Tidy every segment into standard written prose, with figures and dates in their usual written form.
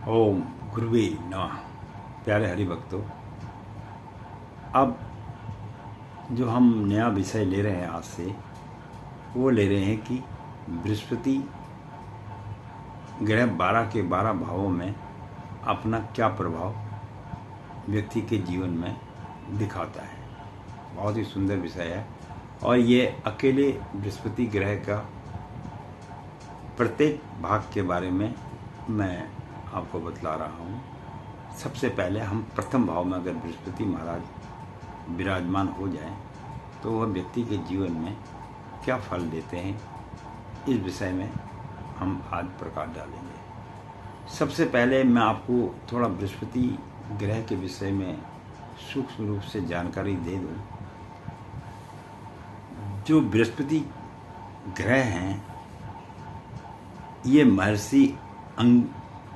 ओम गुरुवे नमः। प्यारे हरि भक्तों, अब जो हम नया विषय ले रहे हैं आज से, वो ले रहे हैं कि बृहस्पति ग्रह 12 के 12 भावों में अपना क्या प्रभाव व्यक्ति के जीवन में दिखाता है। बहुत ही सुंदर विषय है और ये अकेले बृहस्पति ग्रह का प्रत्येक भाग के बारे में मैं आपको बतला रहा हूँ। सबसे पहले हम प्रथम भाव में अगर बृहस्पति महाराज विराजमान हो जाएं तो वह व्यक्ति के जीवन में क्या फल देते हैं, इस विषय में हम आज प्रकाश डालेंगे। सबसे पहले मैं आपको थोड़ा बृहस्पति ग्रह के विषय में सूक्ष्म रूप से जानकारी दे दूँ। जो बृहस्पति ग्रह हैं, ये महर्षि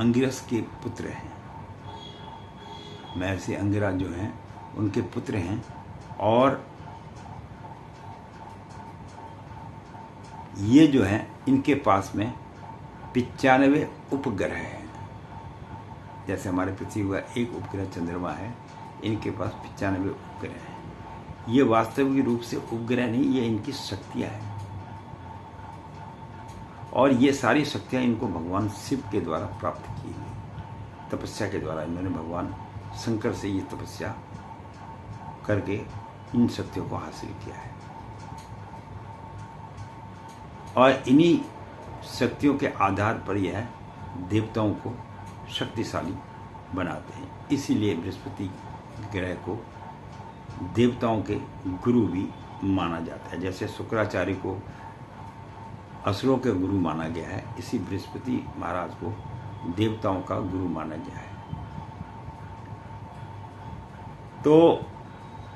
अंगिरस के पुत्र हैं। महर्षि अंगिरा जो हैं उनके पुत्र हैं और ये जो है इनके पास में 95 उपग्रह हैं। जैसे हमारे पृथ्वी का एक उपग्रह चंद्रमा है, इनके पास 95 उपग्रह हैं। ये वास्तविक रूप से उपग्रह नहीं, ये इनकी शक्तियाँ हैं और ये सारी शक्तियाँ इनको भगवान शिव के द्वारा प्राप्त की गई। तपस्या के द्वारा इन्होंने भगवान शंकर से ये तपस्या करके इन शक्तियों को हासिल किया है और इन्हीं शक्तियों के आधार पर यह देवताओं को शक्तिशाली बनाते हैं। इसीलिए बृहस्पति ग्रह को देवताओं के गुरु भी माना जाता है। जैसे शुक्राचार्य को असुरों के गुरु माना गया है, इसी बृहस्पति महाराज को देवताओं का गुरु माना गया है। तो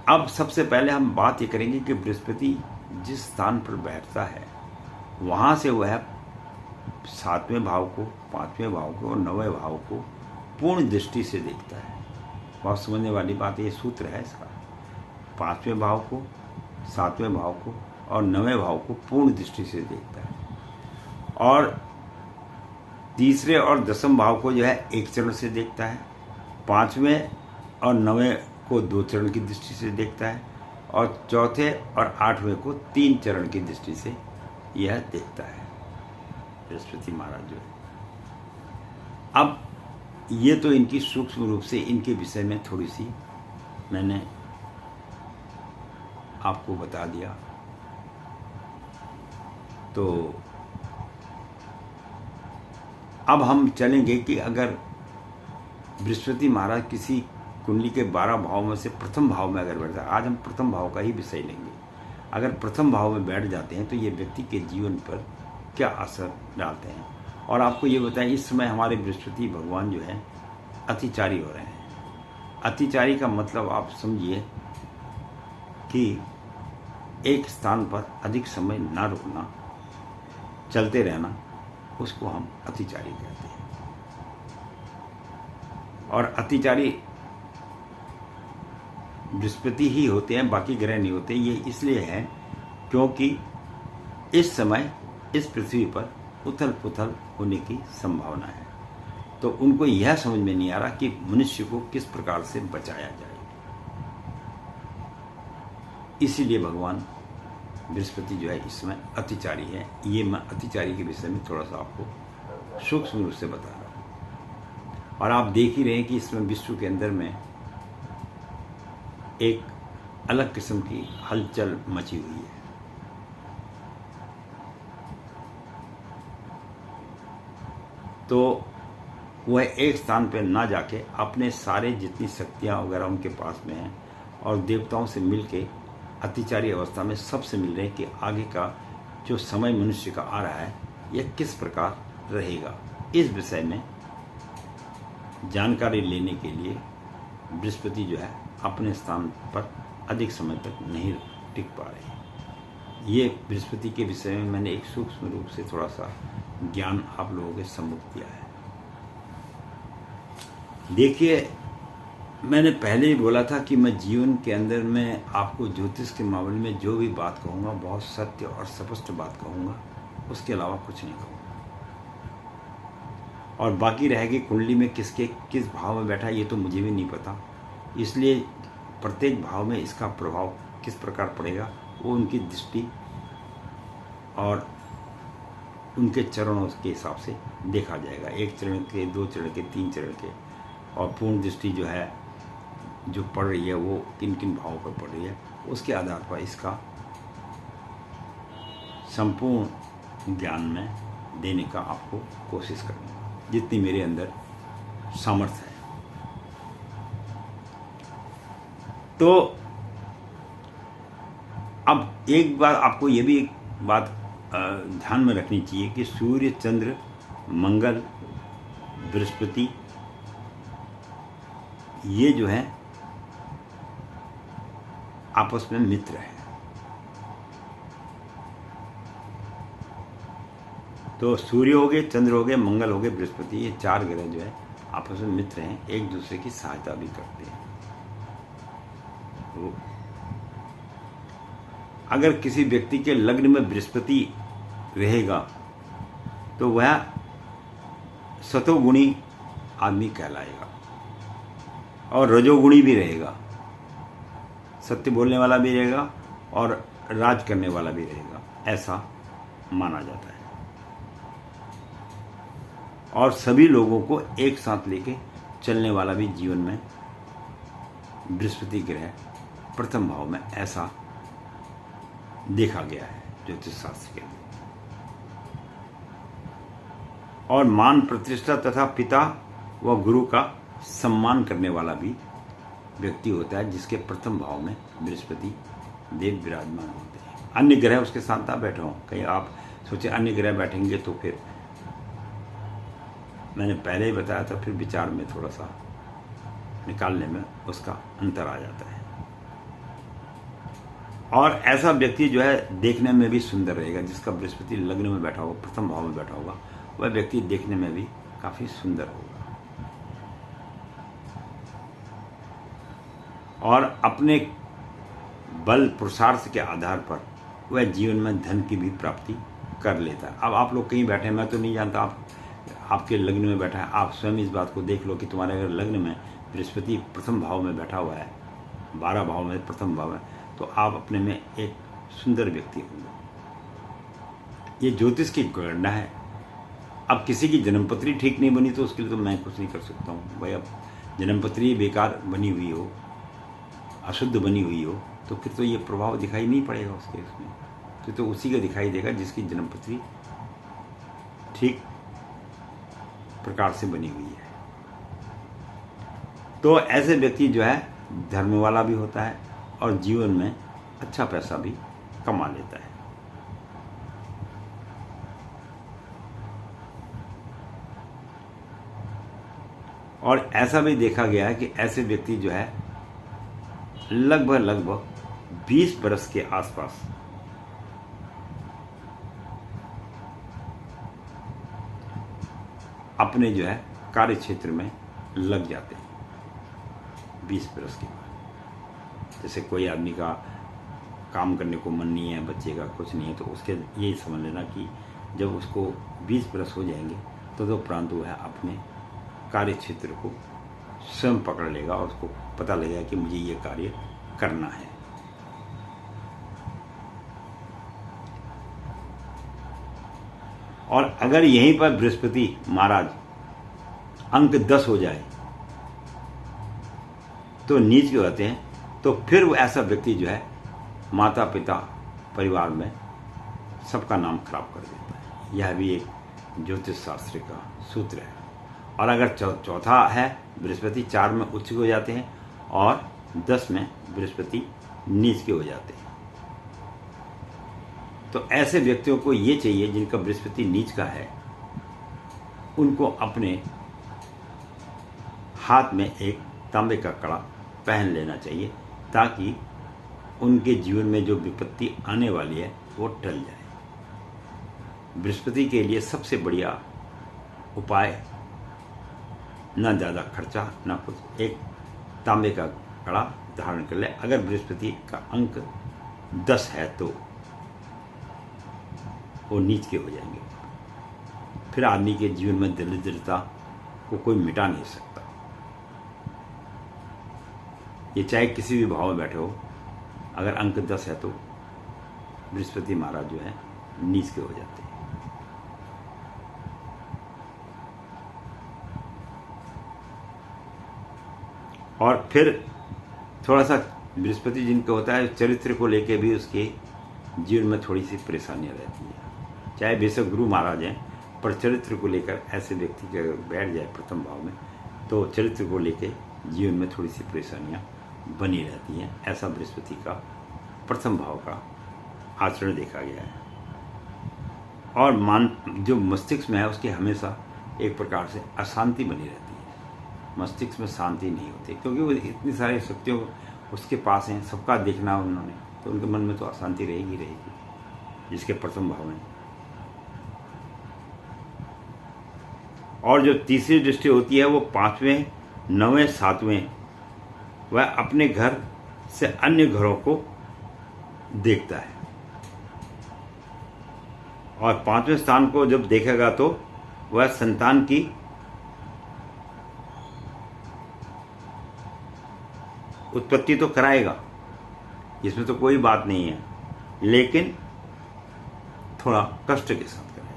अब सबसे पहले हम बात ये करेंगे कि बृहस्पति जिस स्थान पर बैठता है वहाँ से वह 7वें भाव को, 5वें भाव को और 9वें भाव को पूर्ण दृष्टि से देखता है। बहुत समझने वाली बात, ये सूत्र है इसका। 5वें भाव को, 7वें भाव को और 9वें भाव को पूर्ण दृष्टि से देखता है और तीसरे और 10वें भाव को जो है एक चरण से देखता है। 5वें और 9वें को 2 चरण की दृष्टि से देखता है और चौथे और 8वें को 3 चरण की दृष्टि से यह देखता है बृहस्पति महाराज जो है। अब ये तो इनकी सूक्ष्म रूप से इनके विषय में थोड़ी सी मैंने आपको बता दिया। तो अब हम चलेंगे कि अगर बृहस्पति महाराज किसी कुंडली के 12 भाव में से प्रथम भाव में अगर बैठता है, आज हम प्रथम भाव का ही विषय लेंगे। अगर प्रथम भाव में बैठ जाते हैं तो ये व्यक्ति के जीवन पर क्या असर डालते हैं। और आपको ये बताएं, इस समय हमारे बृहस्पति भगवान जो है अतिचारी हो रहे हैं। अतिचारी का मतलब आप समझिए कि एक स्थान पर अधिक समय ना रुकना, चलते रहना, उसको हम अतिचारी कहते हैं। और अतिचारी बृहस्पति ही होते हैं, बाकी ग्रह नहीं होते। ये इसलिए है क्योंकि इस समय इस पृथ्वी पर उथल पुथल होने की संभावना है। तो उनको यह समझ में नहीं आ रहा कि मनुष्य को किस प्रकार से बचाया जाए। इसीलिए भगवान बृहस्पति जो है इसमें अतिचारी है। ये मैं अतिचारी के विषय में थोड़ा सा आपको सूक्ष्म रूप से बता रहा हूँ। और आप देख ही रहे हैं कि इसमें विश्व के अंदर में एक अलग किस्म की हलचल मची हुई है। तो वह एक स्थान पर ना जाके अपने सारे जितनी शक्तियाँ वगैरह उनके पास में हैं और देवताओं से मिलके अतिचारी अवस्था में सबसे मिल रहे हैं कि आगे का जो समय मनुष्य का आ रहा है यह किस प्रकार रहेगा। इस विषय में जानकारी लेने के लिए बृहस्पति जो है अपने स्थान पर अधिक समय तक नहीं टिक पा रहे। ये बृहस्पति के विषय में मैंने एक सूक्ष्म रूप से थोड़ा सा ज्ञान आप लोगों के सम्मुख दिया है। देखिए, मैंने पहले ही बोला था कि मैं जीवन के अंदर में आपको ज्योतिष के मामले में जो भी बात कहूँगा बहुत सत्य और स्पष्ट बात कहूँगा, उसके अलावा कुछ नहीं कहूँगा। और बाकी रहेगी कुंडली में किसके किस भाव में बैठा है ये तो मुझे भी नहीं पता, इसलिए प्रत्येक भाव में इसका प्रभाव किस प्रकार पड़ेगा वो उनकी दृष्टि और उनके चरणों के हिसाब से देखा जाएगा। 1 चरण के, 2 चरण के, 3 चरण के, और पूर्ण दृष्टि जो है जो पड़ रही है वो किन किन भावों पर पड़ रही है उसके आधार पर इसका संपूर्ण ज्ञान में देने का आपको कोशिश करूँगा जितनी मेरे अंदर सामर्थ्य है। तो अब एक बार आपको ये भी एक बात ध्यान में रखनी चाहिए कि सूर्य, चंद्र, मंगल, बृहस्पति ये जो है आपस में मित्र है। तो सूर्य हो गए, चंद्र हो गए, मंगल हो गए, बृहस्पति, ये 4 ग्रह जो है आपस में मित्र हैं, एक दूसरे की सहायता भी करते हैं। तो अगर किसी व्यक्ति के लग्न में बृहस्पति रहेगा तो वह सतोगुणी आदमी कहलाएगा और रजोगुणी भी रहेगा, सत्य बोलने वाला भी रहेगा और राज करने वाला भी रहेगा, ऐसा माना जाता है। और सभी लोगों को एक साथ लेके चलने वाला भी जीवन में बृहस्पति ग्रह प्रथम भाव में, ऐसा देखा गया है ज्योतिष शास्त्र के लिए। और मान प्रतिष्ठा तथा पिता व गुरु का सम्मान करने वाला भी व्यक्ति होता है जिसके प्रथम भाव में बृहस्पति देव विराजमान होते हैं। अन्य ग्रह उसके साथ ना बैठे हों, कहीं आप सोचे अन्य ग्रह बैठेंगे तो फिर मैंने पहले ही बताया था, फिर विचार में थोड़ा सा निकालने में उसका अंतर आ जाता है। और ऐसा व्यक्ति जो है देखने में भी सुंदर रहेगा, जिसका बृहस्पति लग्न में बैठा होगा, प्रथम भाव में बैठा होगा, वह व्यक्ति देखने में भी काफी सुंदर होगा और अपने बल पुरुषार्थ के आधार पर वह जीवन में धन की भी प्राप्ति कर लेता है। अब आप लोग कहीं बैठे, मैं तो नहीं जानता आपके लग्न में बैठा है, आप स्वयं इस बात को देख लो कि तुम्हारे अगर लग्न में बृहस्पति प्रथम भाव में बैठा हुआ है, 12 भाव में प्रथम भाव में, तो आप अपने में एक सुंदर व्यक्ति होंगे। ये ज्योतिष की गणना है। अब किसी की जन्मपत्री ठीक नहीं बनी तो उसके लिए तो मैं कुछ नहीं कर सकता हूँ भाई। अब जन्मपत्री बेकार बनी हुई हो, अशुद्ध बनी हुई हो, तो फिर तो ये प्रभाव दिखाई नहीं पड़ेगा उसके इसमें, फिर तो उसी का दिखाई देगा जिसकी जन्मपत्री ठीक प्रकार से बनी हुई है। तो ऐसे व्यक्ति जो है धर्म वाला भी होता है और जीवन में अच्छा पैसा भी कमा लेता है। और ऐसा भी देखा गया है कि ऐसे व्यक्ति जो है लगभग 20 बरस के आसपास अपने जो है कार्य क्षेत्र में लग जाते हैं 20 बरस के बाद। जैसे कोई आदमी का काम करने को मन नहीं है, बच्चे का कुछ नहीं है, तो उसके यही समझ लेना कि जब उसको 20 बरस हो जाएंगे तो उपरांत वह अपने कार्य क्षेत्र को स्वयं पकड़ लेगा और उसको पता लगेगा कि मुझे ये कार्य करना है। और अगर यहीं पर बृहस्पति महाराज अंक 10 हो जाए तो नीच के होते हैं, तो फिर वो ऐसा व्यक्ति जो है माता पिता परिवार में सबका नाम खराब कर देता है। यह भी एक ज्योतिष शास्त्र का सूत्र है। और अगर चौथा है बृहस्पति 4 में उच्च के हो जाते हैं और 10 में बृहस्पति नीच के हो जाते हैं, तो ऐसे व्यक्तियों को ये चाहिए जिनका बृहस्पति नीच का है, उनको अपने हाथ में एक तांबे का कड़ा पहन लेना चाहिए ताकि उनके जीवन में जो विपत्ति आने वाली है वो टल जाए। बृहस्पति के लिए सबसे बढ़िया उपाय, ना ज़्यादा खर्चा ना कुछ, एक तांबे का कड़ा धारण कर ले। अगर बृहस्पति का अंक 10 है तो वो नीच के हो जाएंगे। फिर आदमी के जीवन में दरिद्रता को कोई मिटा नहीं सकता। ये चाहे किसी भी भाव में बैठे हो, अगर अंक 10 है तो बृहस्पति महाराज जो है नीच के हो जाते हैं। और फिर थोड़ा सा बृहस्पति जिनका होता है, चरित्र को लेके भी उसके जीवन में थोड़ी सी परेशानियां रहती है। चाहे बेशक गुरु महाराज हैं, पर चरित्र को लेकर ऐसे व्यक्ति के अगर बैठ जाए प्रथम भाव में, तो चरित्र को लेके जीवन में थोड़ी सी परेशानियां बनी रहती हैं। ऐसा बृहस्पति का प्रथम भाव का आचरण देखा गया है। और जो मस्तिष्क में है उसके हमेशा एक प्रकार से अशांति बनी रहती है। मस्तिष्क में शांति नहीं होती, क्योंकि वो इतनी सारी शक्तियों उसके पास हैं, सबका देखना उन्होंने, तो उनके मन में तो अशांति रहेगी जिसके प्रथम भाव में। और जो तीसरी दृष्टि होती है वो 5वें, 9वें, 7वें, वह अपने घर से अन्य घरों को देखता है। और 5वें स्थान को जब देखेगा तो वह संतान की उत्पत्ति तो कराएगा, इसमें तो कोई बात नहीं है, लेकिन थोड़ा कष्ट के साथ करेगा।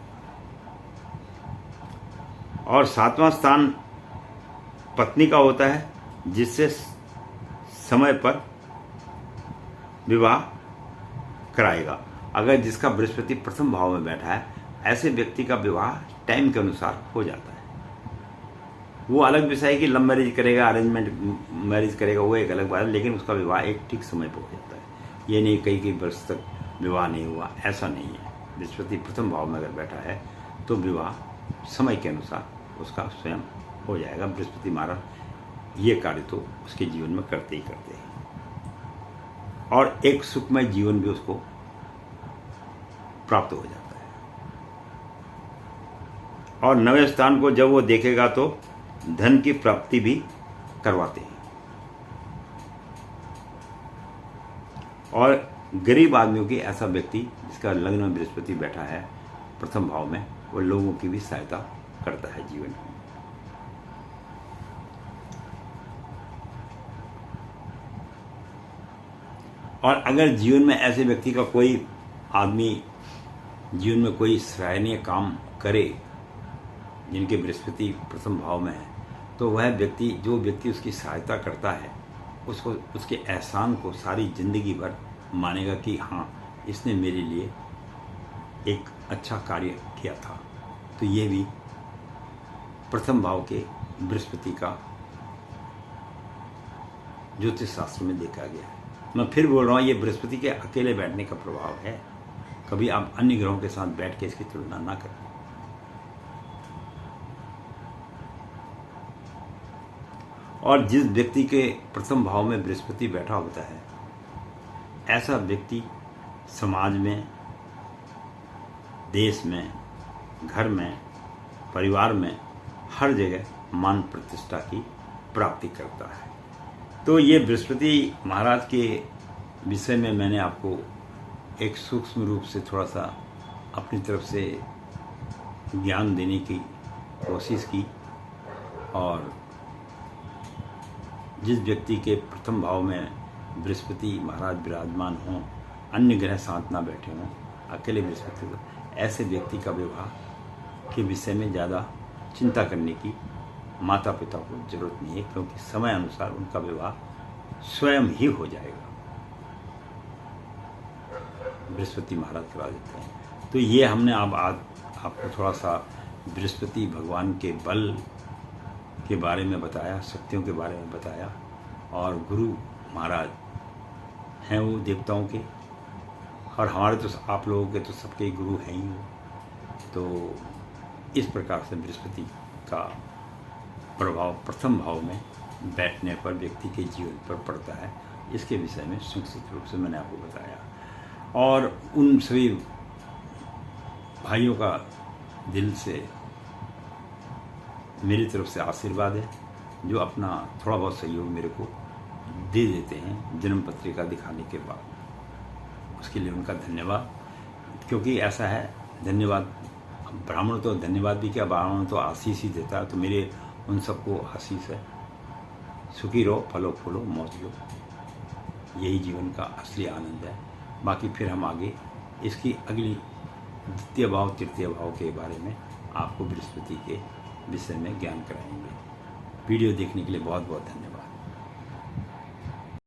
और 7वां स्थान पत्नी का होता है, जिससे समय पर विवाह कराएगा। अगर जिसका बृहस्पति प्रथम भाव में बैठा है, ऐसे व्यक्ति का विवाह टाइम के अनुसार हो जाता है। वो अलग विषय है कि लव मैरिज करेगा, अरेंजमेंट मैरिज करेगा, वो एक अलग बात है, लेकिन उसका विवाह एक ठीक समय पर हो जाता है। ये नहीं कई वर्ष तक विवाह नहीं हुआ, ऐसा नहीं है। बृहस्पति प्रथम भाव में अगर बैठा है तो विवाह समय के अनुसार उसका स्वयं हो जाएगा। बृहस्पति महाराज ये कार्य तो उसके जीवन में करते ही करते हैं, और एक सुखमय जीवन भी उसको प्राप्त हो जाता है। और 9वें स्थान को जब वो देखेगा तो धन की प्राप्ति भी करवाते हैं। और गरीब आदमियों की, ऐसा व्यक्ति जिसका लग्न में बृहस्पति बैठा है प्रथम भाव में, वो लोगों की भी सहायता करता है जीवन में। और अगर जीवन में ऐसे व्यक्ति का कोई आदमी जीवन में कोई सराहनीय काम करे, जिनके बृहस्पति प्रथम भाव में है, तो वह व्यक्ति, जो व्यक्ति उसकी सहायता करता है, उसको उसके एहसान को सारी जिंदगी भर मानेगा कि हाँ, इसने मेरे लिए एक अच्छा कार्य किया था। तो ये भी प्रथम भाव के बृहस्पति का ज्योतिष शास्त्र में देखा गया है। मैं फिर बोल रहा हूँ, ये बृहस्पति के अकेले बैठने का प्रभाव है। कभी आप अन्य ग्रहों के साथ बैठ के इसकी तुलना ना करें। और जिस व्यक्ति के प्रथम भाव में बृहस्पति बैठा होता है, ऐसा व्यक्ति समाज में, देश में, घर में, परिवार में, हर जगह मान प्रतिष्ठा की प्राप्ति करता है। तो ये बृहस्पति महाराज के विषय में मैंने आपको एक सूक्ष्म रूप से थोड़ा सा अपनी तरफ से ज्ञान देने की कोशिश की। और जिस व्यक्ति के प्रथम भाव में बृहस्पति महाराज विराजमान हों, अन्य ग्रह साथ ना बैठे हों, अकेले बृहस्पति, तो ऐसे व्यक्ति का विवाह के विषय में ज़्यादा चिंता करने की माता पिता को जरूरत नहीं है, क्योंकि समय अनुसार उनका विवाह स्वयं ही हो जाएगा। बृहस्पति महाराज करा देते हैं। तो ये हमने अब आज आपको थोड़ा सा बृहस्पति भगवान के बल के बारे में बताया, शक्तियों के बारे में बताया। और गुरु महाराज हैं वो देवताओं के, और हमारे तो आप लोगों के तो सबके गुरु हैं ही वो। तो इस प्रकार से बृहस्पति का प्रभाव प्रथम भाव में बैठने पर व्यक्ति के जीवन पर पड़ता है। इसके विषय में संक्षिप्त रूप से मैंने आपको बताया। और उन सभी भाइयों का दिल से मेरी तरफ से आशीर्वाद है, जो अपना थोड़ा बहुत सहयोग मेरे को दे देते हैं जन्म पत्रिका दिखाने के बाद। उसके लिए उनका धन्यवाद, क्योंकि ऐसा है, धन्यवाद ब्राह्मण तो धन्यवाद भी क्या, ब्राह्मण तो आशीष ही देता है, तो मेरे उन सबको आशीष है। सुखी रहो, फलो फूलो, मौज लो, यही जीवन का असली आनंद है। बाकी फिर हम आगे इसकी अगली द्वितीय भाव तृतीय भाव के बारे में आपको बृहस्पति के विषय में ज्ञान कराएंगे। वीडियो देखने के लिए बहुत बहुत धन्यवाद।